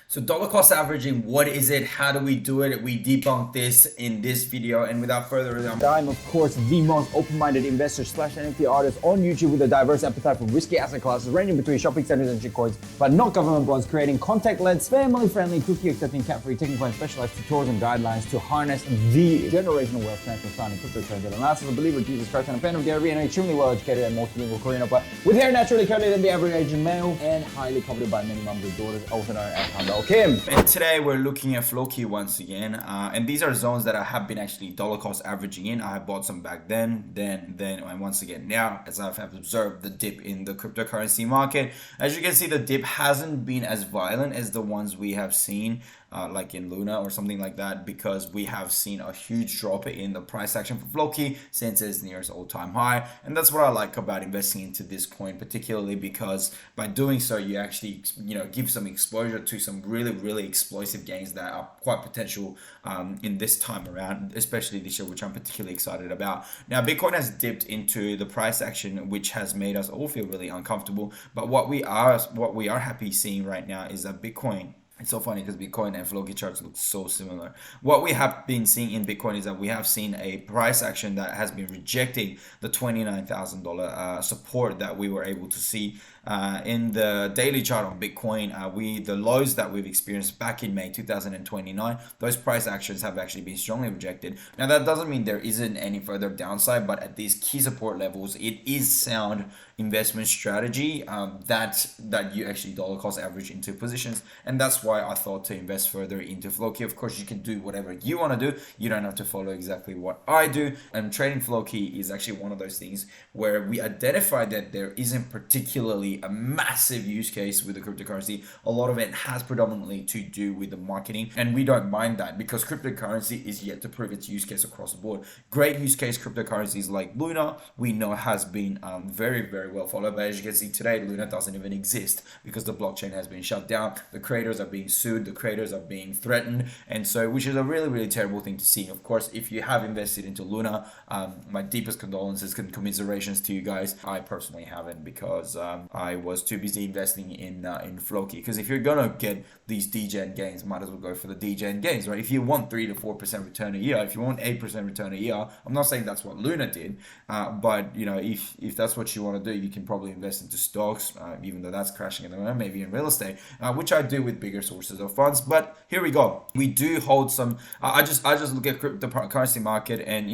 So dollar cost averaging, what is it? How do we do it? We debunk this in this video. And without further ado, I'm of course the most open-minded investor slash NFT artist on YouTube with a diverse appetite for risky asset classes ranging between shopping centers and shitcoins, but not government bonds, creating content-led, family-friendly, cookie-accepting, cat-free, technical and specialized tutorials and guidelines to harness the generational wealth transfer found in crypto trends. And I'm a believer of Jesus Christ and a fan of Gary and an extremely well-educated and multilingual Korean opera with hair naturally curlier than the average Asian male and highly coveted by many moms and daughters, also known as Humble Kim. And today we're looking at Floki once again, and these are zones that I have been actually dollar cost averaging in. I have bought some back then, and once again now, as I have observed the dip in the cryptocurrency market. As you can see, the dip hasn't been as violent as the ones we have seen like in Luna or something like that, because we have seen a huge drop in the price action for Floki since it's near its all-time high. And that's what I like about investing into this coin, particularly because by doing so you actually give some exposure to some really explosive gains that are quite potential in this time around, especially this year, which I'm particularly excited about. Now Bitcoin has dipped into the price action, which has made us all feel really uncomfortable, but what we are happy seeing right now is that Bitcoin, it's so funny because Bitcoin and Floki charts look so similar. What we have been seeing in Bitcoin is that we have seen a price action that has been rejecting the $29,000 support that we were able to see in the daily chart on Bitcoin. The lows that we've experienced back in May 2029, those price actions have actually been strongly rejected. Now that doesn't mean there isn't any further downside, but at these key support levels, it is sound investment strategy that you actually dollar cost average into positions, and that's why I thought to invest further into Floki. Of course, you can do whatever you want to do. You don't have to follow exactly what I do. And trading Floki is actually one of those things where we identified that there isn't particularly a massive use case with the cryptocurrency. A lot of it has predominantly to do with the marketing, and we don't mind that because cryptocurrency is yet to prove its use case across the board. Great use case cryptocurrencies like Luna, we know has been very well followed, but as you can see today, Luna doesn't even exist because the blockchain has been shut down. The creators are being sued, the creators are being threatened, and so, which is a really terrible thing to see. Of course, if you have invested into Luna, my deepest condolences and commiserations to you guys. I personally haven't, because I was too busy investing in Floki. Because if you're gonna get these degen gains, might as well go for the degen gains, right? If you want 3 to 4% return a year, if you want 8% return a year, I'm not saying that's what Luna did, but if that's what you want to do, you can probably invest into stocks, even though that's crashing at the moment, maybe in real estate, which I do with bigger sources of funds. But here we go. We do hold some. I just look at cryptocurrency market, and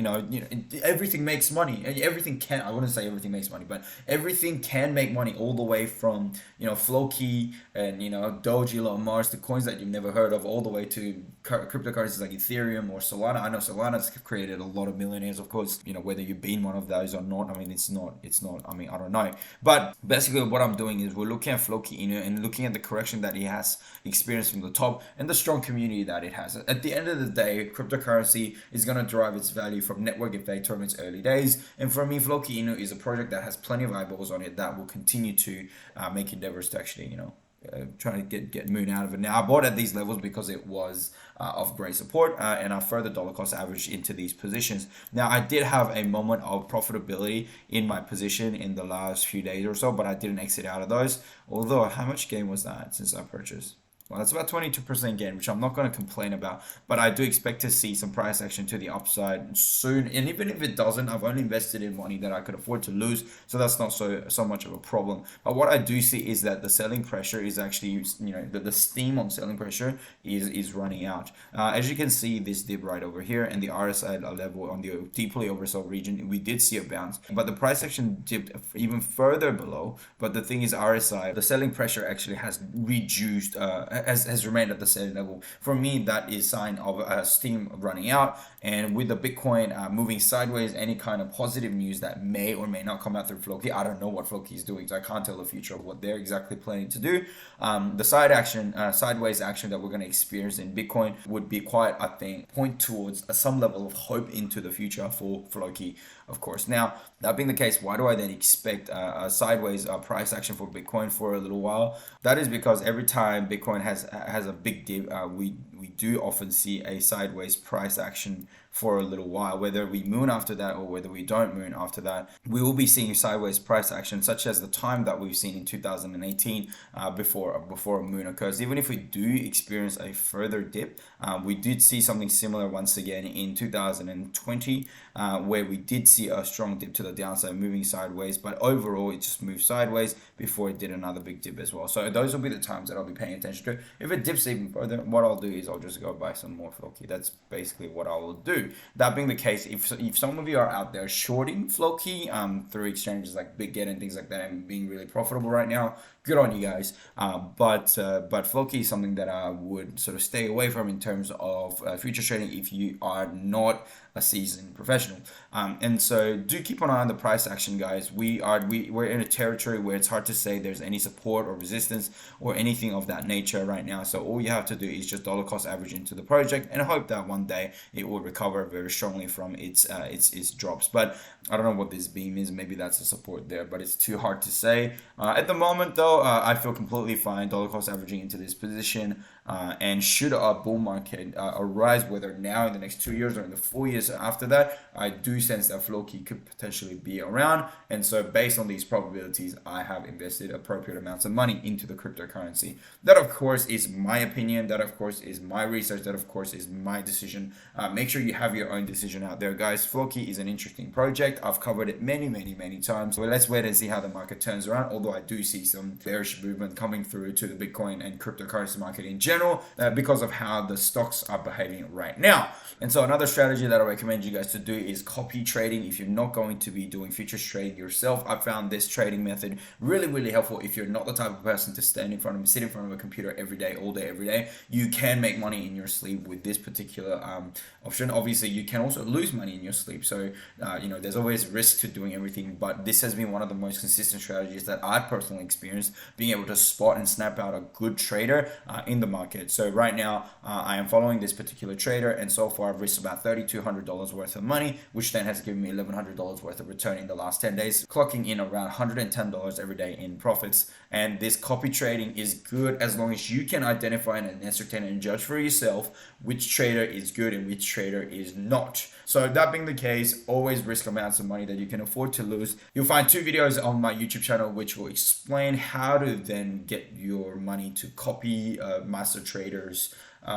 everything makes money, and everything can. I wouldn't say everything makes money, but everything can make money, all the way from Floki and Doji, Elon Mars, the coins that you've never heard of, all the way to cryptocurrencies like Ethereum or Solana. I know Solana's created a lot of millionaires, of course. Whether you've been one of those or not, I mean, it's not. I mean, I don't know. But basically, what I'm doing is we're looking at Floki Inu and looking at the correction that he has experienced from the top and the strong community that it has. At the end of the day, cryptocurrency is going to derive its value from network effect from its early days. And for me, Floki Inu is a project that has plenty of eyeballs on it that will continue to make endeavors to actually, trying to get moon out of it. Now I bought at these levels because it was of great support, and I further dollar cost averaged into these positions. Now I did have a moment of profitability in my position in the last few days or so, but I didn't exit out of those. Although, how much gain was that since I purchased? Well, that's about 22% gain, which I'm not going to complain about, but I do expect to see some price action to the upside soon. And even if it doesn't, I've only invested in money that I could afford to lose, so that's not so much of a problem. But what I do see is that the selling pressure is actually, the steam on selling pressure is running out. As you can see, this dip right over here, and the RSI level on the deeply oversold region, we did see a bounce, but the price action dipped even further below. But the thing is, RSI, the selling pressure actually has reduced, has remained at the same level. For me, that is sign of steam running out, and with the Bitcoin moving sideways, any kind of positive news that may or may not come out through Floki, I don't know what Floki is doing, so I can't tell the future of what they're exactly planning to do. The sideways action that we're going to experience in Bitcoin would be quite, I think, point towards some level of hope into the future for Floki, of course. Now, that being the case, why do I then expect a sideways price action for Bitcoin for a little while? That is because every time Bitcoin has a big dip, we we do often see a sideways price action for a little while. Whether we moon after that or whether we don't moon after that, we will be seeing sideways price action, such as the time that we've seen in 2018 before a moon occurs. Even if we do experience a further dip, we did see something similar once again in 2020, where we did see a strong dip to the downside, moving sideways, but overall it just moved sideways before it did another big dip as well. So those will be the times that I'll be paying attention to. If it dips even further, what I'll do is I'll just go buy some more Floki. That's basically what I will do. That being the case, if some of you are out there shorting Floki through exchanges like BitGet and things like that and being really profitable right now, good on you guys. But Floki is something that I would sort of stay away from in terms of futures trading if you are not a seasoned professional. And so do keep an eye on the price action, guys. We're in a territory where it's hard to say there's any support or resistance or anything of that nature right now. So all you have to do is just dollar cost average into the project and hope that one day it will recover very strongly from its drops. But I don't know what this beam is. Maybe that's a support there, but it's too hard to say. At the moment though, I feel completely fine dollar cost averaging into this position. And should a bull market arise, whether now in the next 2 years or in the 4 years after that, I do sense that Floki could potentially be around. And so based on these probabilities, I have invested appropriate amounts of money into the cryptocurrency. That of course is my opinion. That of course is my research. That of course is my decision. Make sure you have your own decision out there, guys. Floki is an interesting project. I've covered it many times. So let's wait and see how the market turns around. Although I do see some bearish movement coming through to the Bitcoin and cryptocurrency market in general, because of how the stocks are behaving right now. And so another strategy that I recommend you guys to do is copy trading. If you're not going to be doing futures trading yourself, I found this trading method really helpful. If you're not the type of person to sit in front of a computer every day, all day, every day, you can make money in your sleep with this particular option. Obviously, you can also lose money in your sleep. So, there's always risk to doing everything, but this has been one of the most consistent strategies that I've personally experienced, being able to spot and snap out a good trader in the market. So right now, I am following this particular trader, and so far I've risked about $3,200 worth of money, which then has given me $1,100 worth of return in the last 10 days, clocking in around $110 every day in profits. And this copy trading is good as long as you can identify and ascertain and judge for yourself which trader is good and which trader is not. So that being the case, always risk amounts of money that you can afford to lose. You'll find 2 videos on my YouTube channel which will explain how to then get your money to copy master traders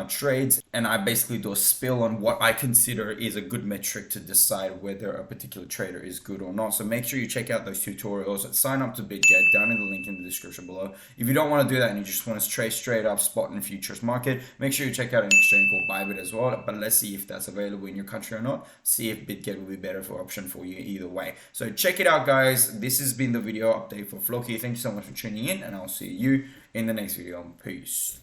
trades, and I basically do a spill on what I consider is a good metric to decide whether a particular trader is good or not. So make sure you check out those tutorials. Sign up to BitGet down in the link in the description below. If you don't want to do that and you just want to trade straight up spot and futures market, make sure you check out an exchange called Bybit as well. But let's see if that's available in your country or not. See if BitGet will be better for option for you either way. So check it out, guys. This has been the video update for Floki. Thank you so much for tuning in, and I'll see you in the next video. Peace.